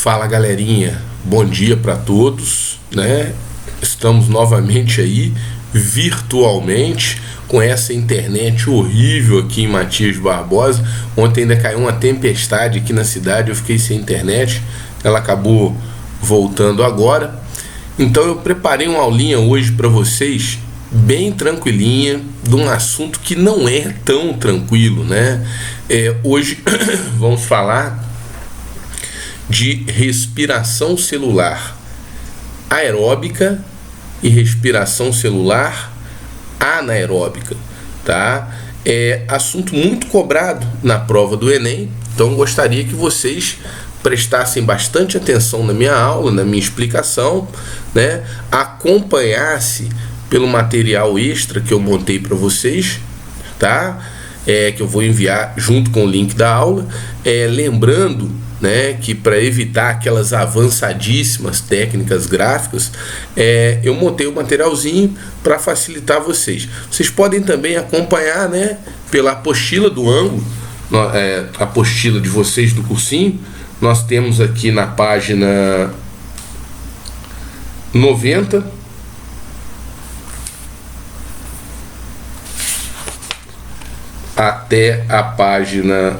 Fala galerinha, bom dia para todos, né? Estamos novamente aí virtualmente com essa internet horrível aqui em Matias Barbosa. Ontem ainda caiu uma tempestade aqui na cidade, eu fiquei sem internet, ela acabou voltando agora. Então eu preparei uma aulinha hoje para vocês, bem tranquilinha, de um assunto que não é tão tranquilo, né? Hoje vamos falar de respiração celular aeróbica e respiração celular anaeróbica, tá? É assunto muito cobrado na prova do Enem, então gostaria que vocês prestassem bastante atenção na minha aula, na minha explicação, né? Acompanhasse pelo material extra que eu montei para vocês, tá? Que eu vou enviar junto com o link da aula, lembrando, né, que para evitar aquelas avançadíssimas técnicas gráficas, eu montei o materialzinho para facilitar vocês. Vocês podem também acompanhar, né, pela apostila do ângulo, a apostila de vocês do cursinho. Nós temos aqui na página 90 até a página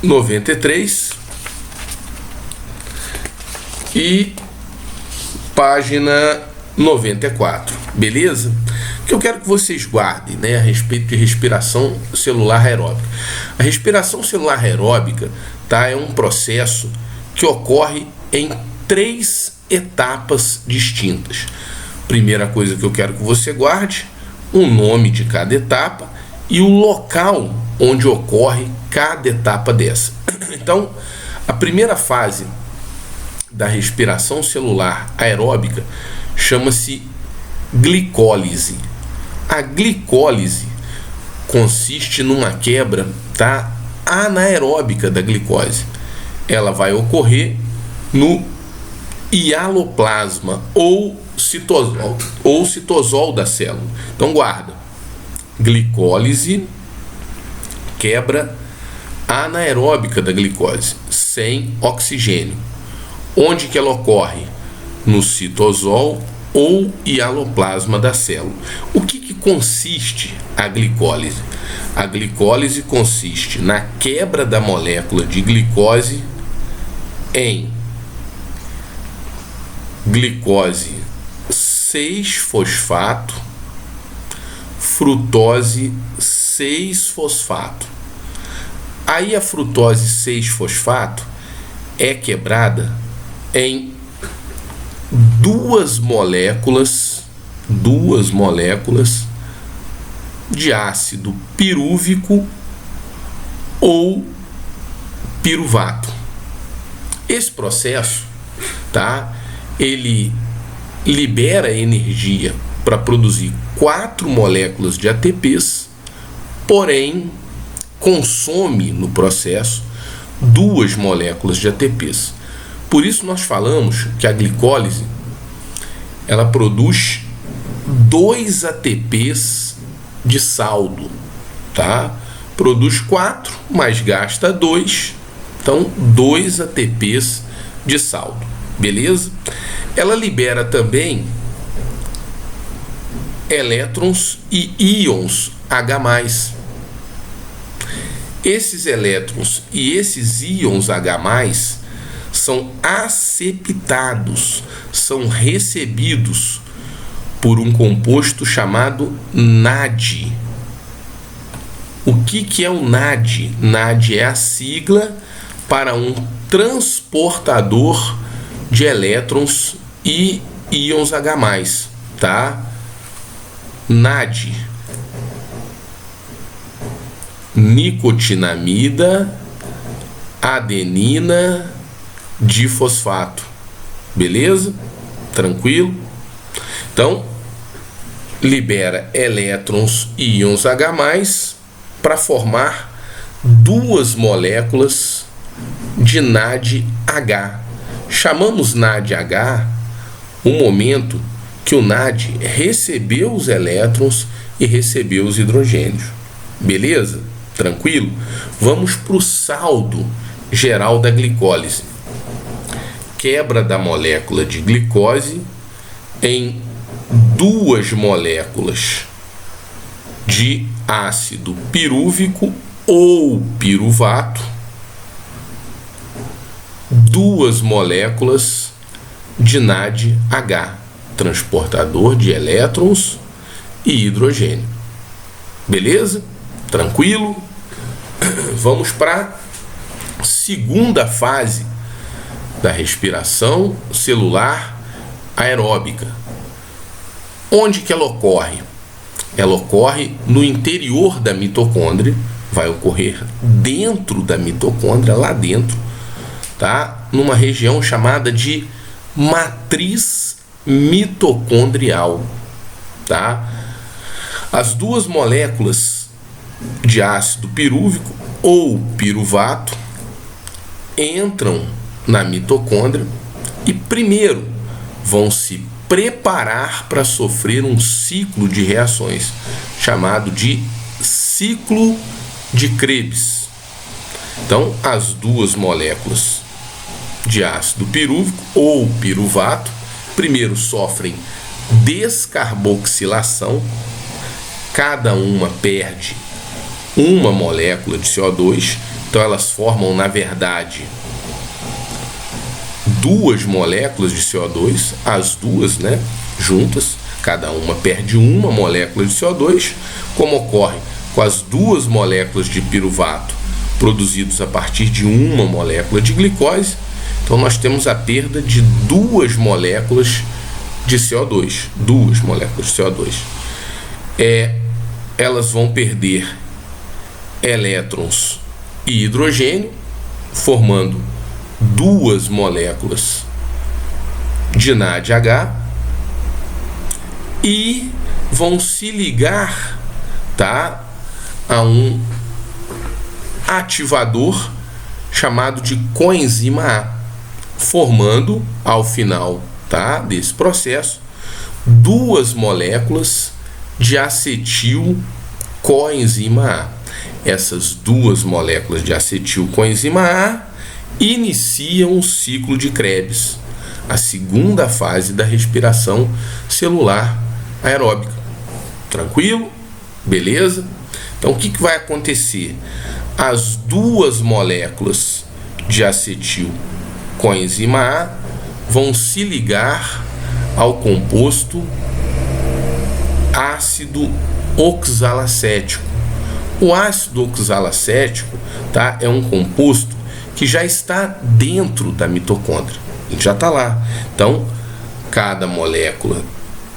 93 e página 94, beleza? O que eu quero que vocês guardem, né, a respeito de respiração celular aeróbica. A respiração celular aeróbica, tá, é um processo que ocorre em 3 etapas distintas. Primeira coisa que eu quero que você guarde, o nome de cada etapa e o local onde ocorre cada etapa dessa. Então, a primeira fase da respiração celular aeróbica chama-se glicólise. A glicólise consiste numa quebra, tá, anaeróbica da glicose. Ela vai ocorrer no hialoplasma ou citosol da célula. Então guarda: glicólise, quebra anaeróbica da glicose, sem oxigênio. Onde que ela ocorre? No citosol ou hialoplasma da célula. O que consiste a glicólise? A glicólise consiste na quebra da molécula de glicose em glicose 6-fosfato, frutose 6-fosfato. Aí a frutose 6-fosfato é quebrada em duas moléculas de ácido pirúvico ou piruvato. Esse processo, tá, ele libera energia para produzir 4 moléculas de ATPs, porém consome no processo 2 moléculas de ATPs. Por isso nós falamos que a glicólise ela produz 2 ATPs de saldo, tá? Produz 4, mas gasta 2, então 2 ATPs de saldo, beleza? Ela libera também elétrons e íons H+. Esses elétrons e esses íons H+, são aceptados, são recebidos por um composto chamado NAD. O que é o NAD? NAD é a sigla para um transportador de elétrons e íons H+, tá? NAD, nicotinamida, adenina, difosfato, beleza? Tranquilo? Então, libera elétrons e íons H+, para formar 2 moléculas de NADH. Chamamos NADH o momento que o NAD recebeu os elétrons e recebeu os hidrogênios. Beleza? Tranquilo? Vamos para o saldo geral da glicólise. quebra da molécula de glicose em duas moléculas de ácido pirúvico ou piruvato, duas moléculas de NADH, transportador de elétrons e hidrogênio. Beleza? Tranquilo? Vamos para a segunda fase da respiração celular aeróbica. Onde que ela ocorre? Ela ocorre no interior da mitocôndria, vai ocorrer dentro da mitocôndria, lá dentro, tá? Numa região chamada de matriz mitocondrial, tá? As duas moléculas de ácido pirúvico ou piruvato entram na mitocôndria e primeiro vão se preparar para sofrer um ciclo de reações chamado de ciclo de Krebs. Então, as duas moléculas de ácido pirúvico ou piruvato primeiro sofrem descarboxilação, cada uma perde uma molécula de CO2, então elas formam, na verdade, duas moléculas de CO2, as duas, né, juntas, cada uma perde uma molécula de CO2, como ocorre com as duas moléculas de piruvato produzidos a partir de uma molécula de glicose. Então nós temos a perda de duas moléculas de CO2, duas moléculas de CO2. Elas vão perder elétrons e hidrogênio, formando duas moléculas de NADH e vão se ligar, tá, a um ativador chamado de coenzima A, formando ao final, tá, desse processo duas moléculas de acetil coenzima A. Essas duas moléculas de acetil coenzima A iniciam o ciclo de Krebs, a segunda fase da respiração celular aeróbica. Tranquilo? Beleza? Então, o que vai acontecer? As duas moléculas de acetil coenzima A vão se ligar ao composto ácido oxalacético. O ácido oxalacético, tá, é um composto que já está dentro da mitocôndria, ele já está lá. Então, cada molécula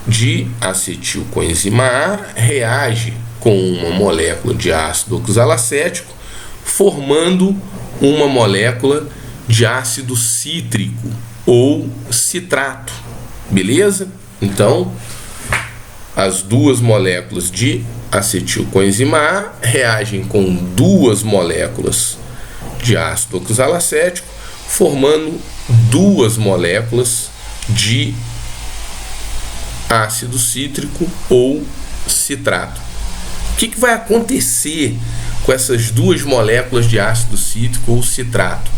de acetil coenzima A reage com uma molécula de ácido oxalacético, formando uma molécula de ácido cítrico ou citrato. Beleza? Então, as duas moléculas de acetil coenzima A reagem com duas moléculas de ácido oxalacético, formando duas moléculas de ácido cítrico ou citrato. O que vai acontecer com essas duas moléculas de ácido cítrico ou citrato?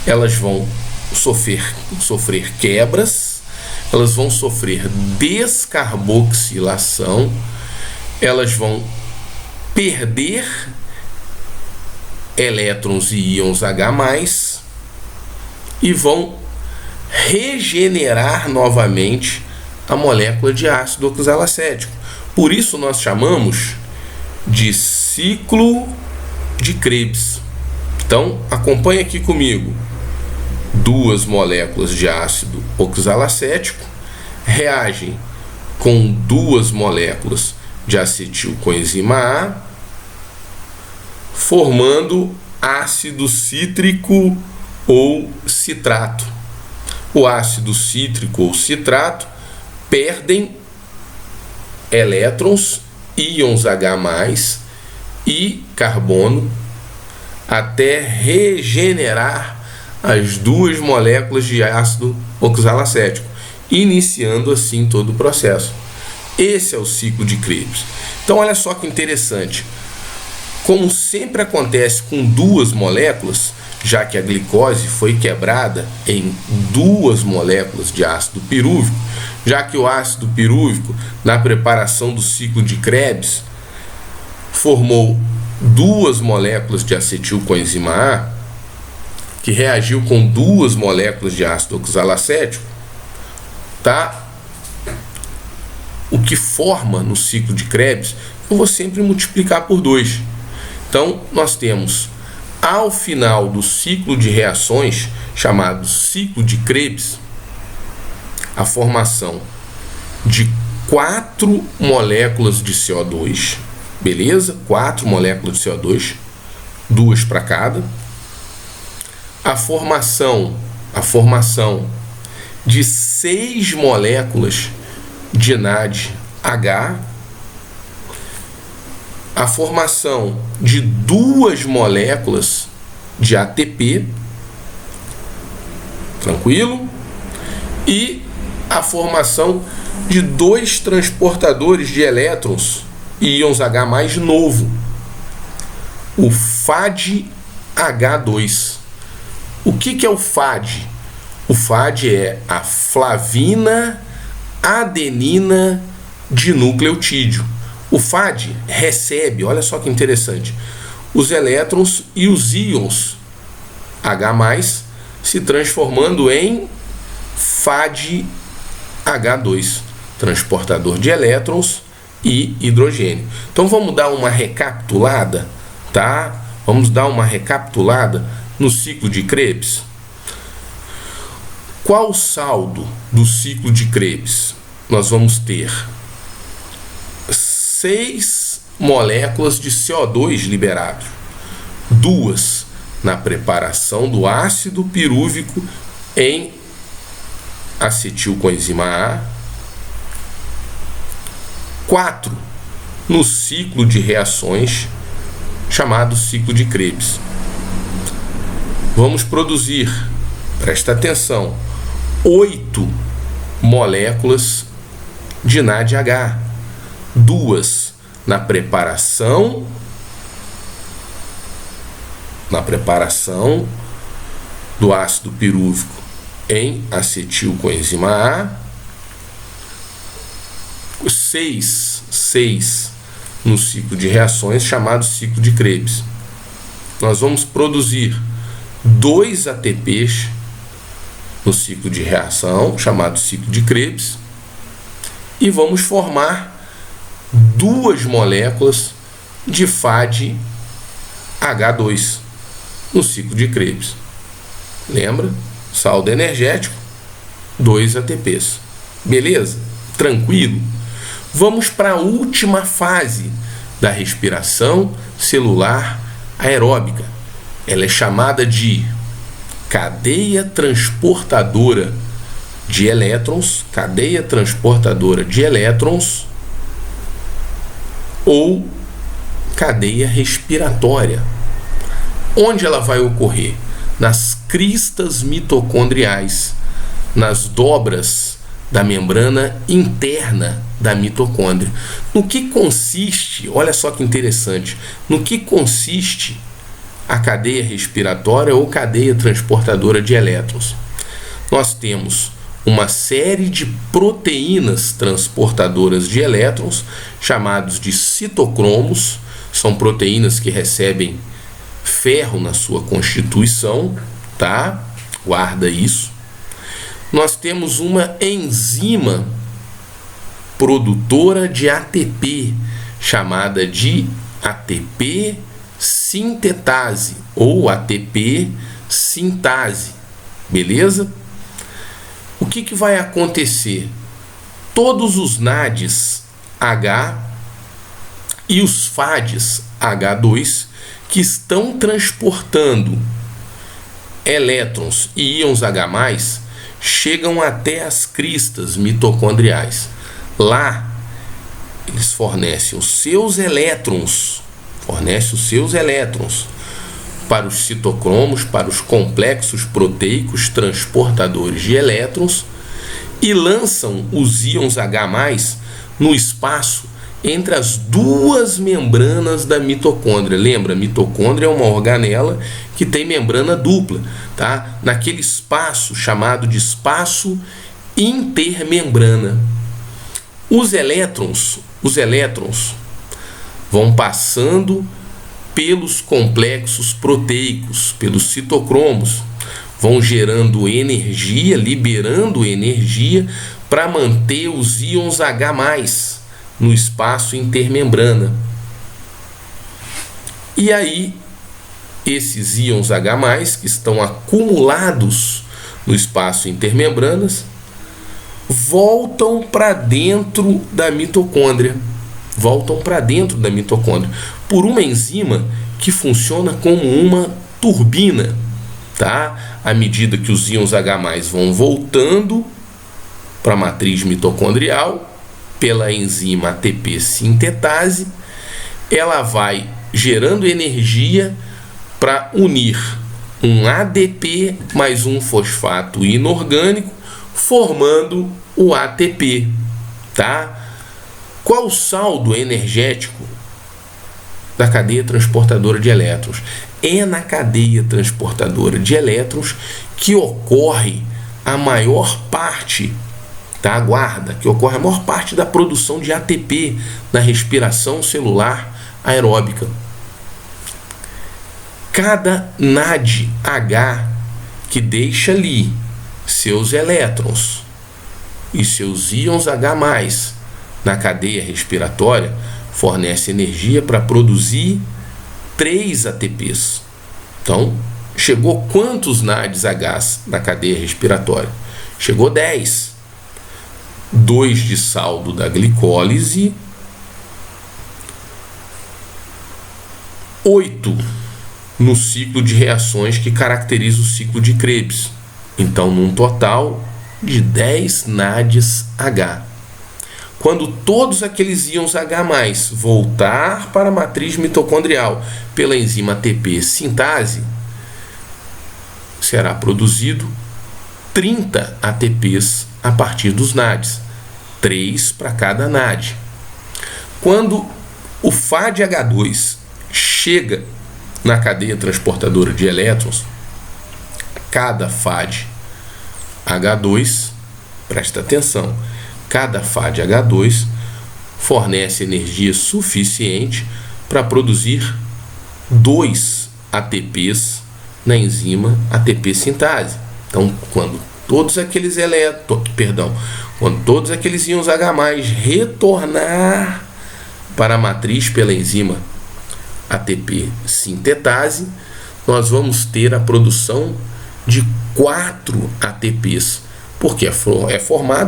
Elas vão sofrer quebras, elas vão sofrer descarboxilação, elas vão perder elétrons e íons H+, e vão regenerar novamente a molécula de ácido oxalacético. Por isso nós chamamos de ciclo de Krebs. Então, acompanhe aqui comigo. Duas moléculas de ácido oxalacético reagem com duas moléculas de acetil coenzima A, formando ácido cítrico ou citrato. O ácido cítrico ou citrato perdem elétrons, íons H+ e carbono até regenerar as duas moléculas de ácido oxalacético, iniciando assim todo o processo. Esse é o ciclo de Krebs. Então olha só que interessante. Como sempre acontece com duas moléculas, já que a glicose foi quebrada em 2 moléculas de ácido pirúvico, já que o ácido pirúvico, na preparação do ciclo de Krebs, formou 2 moléculas de acetilcoenzima A, que reagiu com 2 moléculas de ácido oxalacético, tá? O que forma no ciclo de Krebs, eu vou sempre multiplicar por 2. Então, nós temos, ao final do ciclo de reações, chamado ciclo de Krebs, a formação de 4 moléculas de CO2, beleza? 4 moléculas de CO2, 2 para cada. A formação de 6 moléculas de NADH, a formação de 2 moléculas de ATP, tranquilo? E a formação de 2 transportadores de elétrons e íons H+ novo, o FADH2. O que é o FAD? O FAD é a flavina adenina dinucleotídeo. O FAD recebe, olha só que interessante, os elétrons e os íons H+, se transformando em FADH2, transportador de elétrons e hidrogênio. Então vamos dar uma recapitulada, tá? Vamos dar uma recapitulada no ciclo de Krebs. Qual o saldo do ciclo de Krebs? Nós vamos ter 6 moléculas de CO2 liberadas, 2 na preparação do ácido pirúvico em acetilcoenzima A, 4 no ciclo de reações chamado ciclo de Krebs. Vamos produzir, presta atenção, 8 moléculas de NADH, 2 na preparação do ácido pirúvico em acetilcoenzima A, 6 no ciclo de reações chamado ciclo de Krebs. Nós vamos produzir 2 ATPs no ciclo de reação chamado ciclo de Krebs e vamos formar 2 moléculas de FADH2 no ciclo de Krebs. Lembra? Saldo energético, 2 ATPs. Beleza? Tranquilo? Vamos para a última fase da respiração celular aeróbica. Ela é chamada de cadeia transportadora de elétrons, ou cadeia respiratória. Onde ela vai ocorrer? Nas cristas mitocondriais, nas dobras da membrana interna da mitocôndria. No que consiste, olha só que interessante, no que consiste a cadeia respiratória ou cadeia transportadora de elétrons? Nós temos uma série de proteínas transportadoras de elétrons, chamados de citocromos, são proteínas que recebem ferro na sua constituição, tá? Guarda isso. Nós temos uma enzima produtora de ATP, chamada de ATP sintetase ou ATP sintase, beleza? O que vai acontecer? Todos os NADs H e os FADs H2 que estão transportando elétrons e íons H+, chegam até as cristas mitocondriais. Lá, eles fornecem os seus elétrons, para os citocromos, para os complexos proteicos transportadores de elétrons, e lançam os íons H+ no espaço entre as 2 membranas da mitocôndria. Lembra, a mitocôndria é uma organela que tem membrana dupla, tá? Naquele espaço chamado de espaço intermembrana. Os elétrons vão passando pelos complexos proteicos, pelos citocromos, vão gerando energia, liberando energia para manter os íons H+ no espaço intermembrana. E aí, esses íons H+, que estão acumulados no espaço intermembranas, voltam para dentro da mitocôndria. Por uma enzima que funciona como uma turbina, tá? À medida que os íons H+ vão voltando para a matriz mitocondrial, pela enzima ATP sintetase, ela vai gerando energia para unir um ADP mais um fosfato inorgânico, formando o ATP, tá? Qual o saldo energético da cadeia transportadora de elétrons? É na cadeia transportadora de elétrons que ocorre a maior parte, tá? Aguarda, que ocorre a maior parte da produção de ATP na respiração celular aeróbica. Cada NADH que deixa ali seus elétrons e seus íons H+ na cadeia respiratória fornece energia para produzir 3 ATPs. Então, chegou quantos NADH na cadeia respiratória? Chegou 10. 2 de saldo da glicólise, 8 no ciclo de reações que caracteriza o ciclo de Krebs. Então, num total de 10 NADH. Quando todos aqueles íons H+ voltar para a matriz mitocondrial pela enzima ATP sintase, será produzido 30 ATPs a partir dos NADs, 3 para cada NAD. Quando o FADH2 chega na cadeia transportadora de elétrons, cada FADH2, presta atenção, cada FADH2 fornece energia suficiente para produzir 2 ATPs na enzima ATP sintase. Então, quando todos aqueles íons H+ retornar para a matriz pela enzima ATP sintetase, nós vamos ter a produção de 4 ATPs, porque é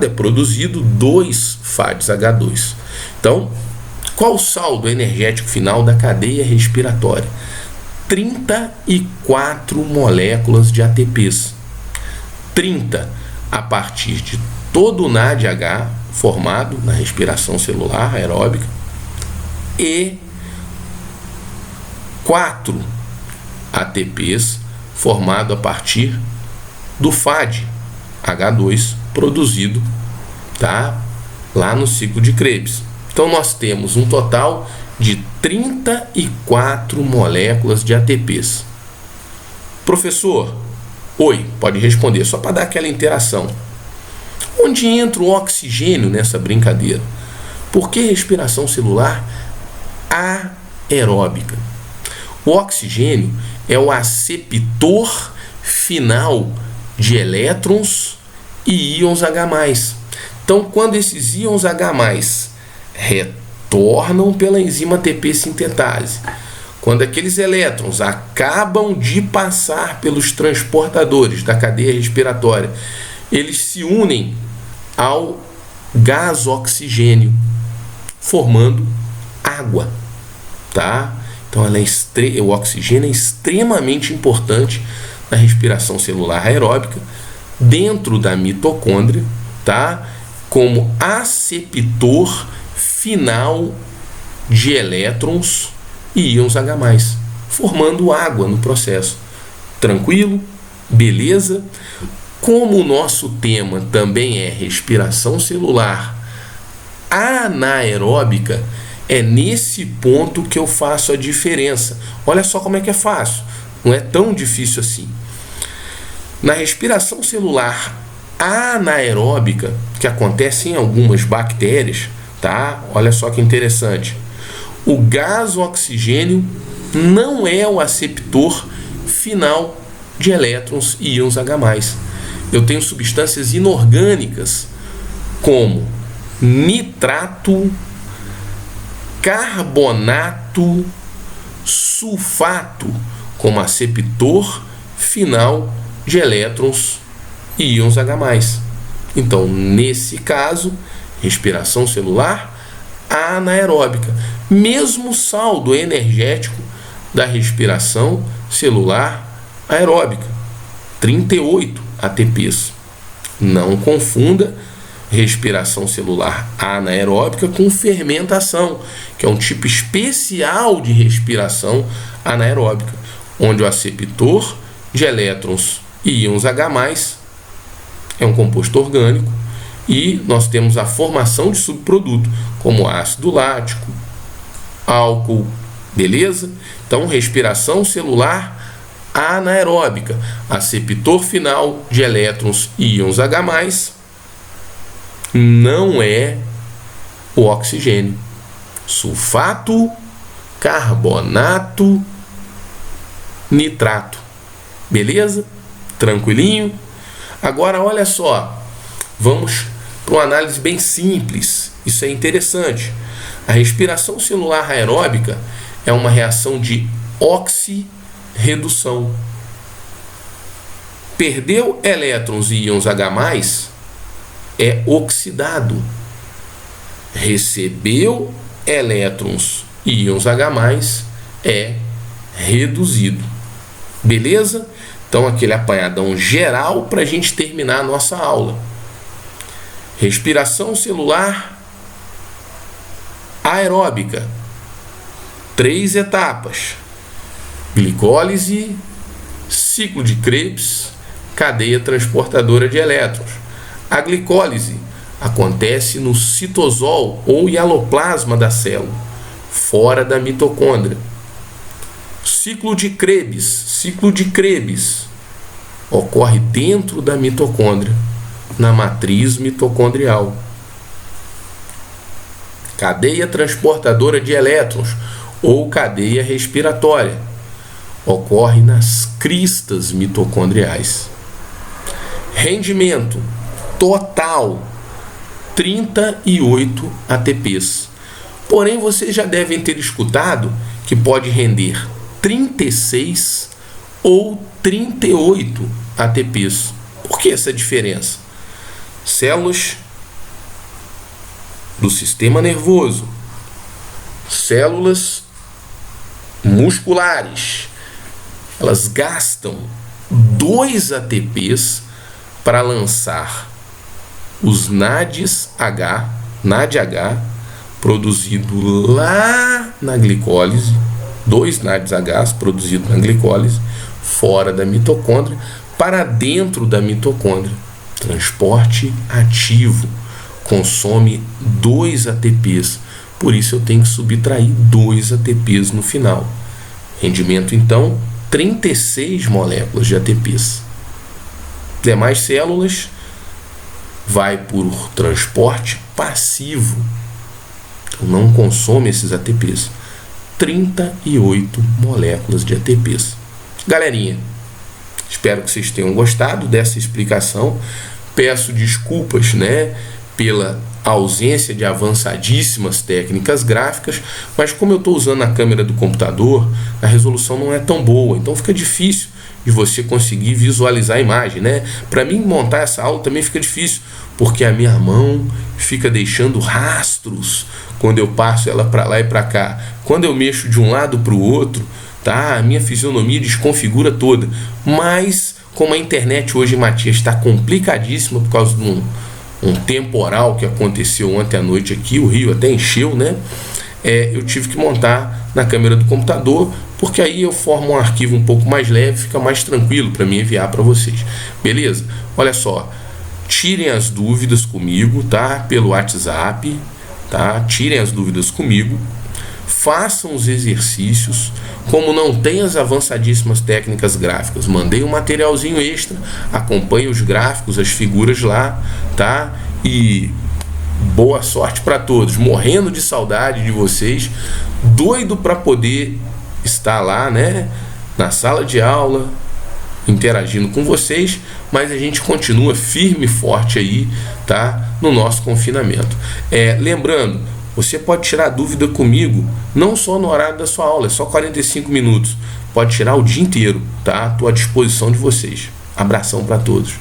produzido 2 FADH2. Então, qual o saldo energético final da cadeia respiratória? 34 moléculas de ATPs. 30 a partir de todo o NADH formado na respiração celular aeróbica e 4 ATPs formado a partir do FADH2 produzido, tá? Lá no ciclo de Krebs. Então nós temos um total de 34 moléculas de ATPs. Professor, oi, pode responder, só para dar aquela interação. Onde entra o oxigênio nessa brincadeira? Por que respiração celular aeróbica? O oxigênio é o aceptor final de elétrons e íons H+. Então, quando esses íons H+ retornam pela enzima ATP sintetase, quando aqueles elétrons acabam de passar pelos transportadores da cadeia respiratória, eles se unem ao gás oxigênio, formando água, tá? Então, o oxigênio é extremamente importante na respiração celular aeróbica, dentro da mitocôndria, tá? Como aceptor final de elétrons e íons H+, formando água no processo. Tranquilo? Beleza? Como o nosso tema também é respiração celular anaeróbica, é nesse ponto que eu faço a diferença. Olha só como é que é fácil. Não é tão difícil assim. Na respiração celular anaeróbica, que acontece em algumas bactérias, tá? Olha só que interessante. O gás oxigênio não é o aceptor final de elétrons e íons H+. Eu tenho substâncias inorgânicas como nitrato, carbonato, sulfato como aceptor final de elétrons e íons H+. Então, nesse caso, respiração celular anaeróbica. Mesmo saldo energético da respiração celular aeróbica, 38 ATPs. Não confunda respiração celular anaeróbica com fermentação, que é um tipo especial de respiração anaeróbica, onde o aceptor de elétrons e íons H+ é um composto orgânico e nós temos a formação de subproduto, como ácido lático, álcool, beleza? Então, respiração celular anaeróbica, aceptor final de elétrons e íons H+, não é o oxigênio. Sulfato, carbonato, nitrato. Beleza? Tranquilinho? Agora, olha só. Vamos para uma análise bem simples. Isso é interessante. A respiração celular aeróbica é uma reação de oxirredução. Perdeu elétrons e íons H+, é oxidado. Recebeu elétrons e íons H+, é reduzido. Beleza? Então, aquele apanhadão geral para a gente terminar a nossa aula. Respiração celular aeróbica. 3 etapas: glicólise, ciclo de Krebs, cadeia transportadora de elétrons. A glicólise acontece no citosol ou hialoplasma da célula, fora da mitocôndria. Ciclo de Krebs ocorre dentro da mitocôndria, na matriz mitocondrial. Cadeia transportadora de elétrons ou cadeia respiratória ocorre nas cristas mitocondriais. Rendimento total 38 ATPs. Porém, vocês já devem ter escutado que pode render 36 ou 38 ATPs. Por que essa diferença? Células do sistema nervoso, células musculares, elas gastam 2 ATPs para lançar os NADH, produzido lá na glicólise, 2 NADH produzidos na glicólise, fora da mitocôndria, para dentro da mitocôndria. Transporte ativo, consome 2 ATPs, por isso eu tenho que subtrair 2 ATPs no final. Rendimento, então, 36 moléculas de ATPs. Demais células vai por transporte passivo, então não consome esses ATPs. 38 moléculas de ATPs. Galerinha, espero que vocês tenham gostado dessa explicação. Peço desculpas, pela ausência de avançadíssimas técnicas gráficas, mas como eu estou usando a câmera do computador, a resolução não é tão boa, então fica difícil de você conseguir visualizar a imagem, Para mim montar essa aula também fica difícil, porque a minha mão fica deixando rastros quando eu passo ela para lá e para cá. Quando eu mexo de um lado para o outro, a minha fisionomia desconfigura toda. Mas como a internet hoje, Matias, está complicadíssima por causa de um temporal que aconteceu ontem à noite aqui, o Rio até encheu, eu tive que montar na câmera do computador, porque aí eu formo um arquivo um pouco mais leve, fica mais tranquilo para mim enviar para vocês. Beleza? Olha só, tirem as dúvidas comigo, pelo WhatsApp, tirem as dúvidas comigo. façam os exercícios. Como não tem as avançadíssimas técnicas gráficas, mandei um materialzinho extra, acompanhe os gráficos, as figuras lá, tá? E boa sorte para todos, morrendo de saudade de vocês, doido para poder estar lá, né, na sala de aula, interagindo com vocês, mas a gente continua firme e forte aí, tá, no nosso confinamento. Lembrando, você pode tirar dúvida comigo, não só no horário da sua aula, é só 45 minutos, pode tirar o dia inteiro, tá? Estou à disposição de vocês. Abração para todos.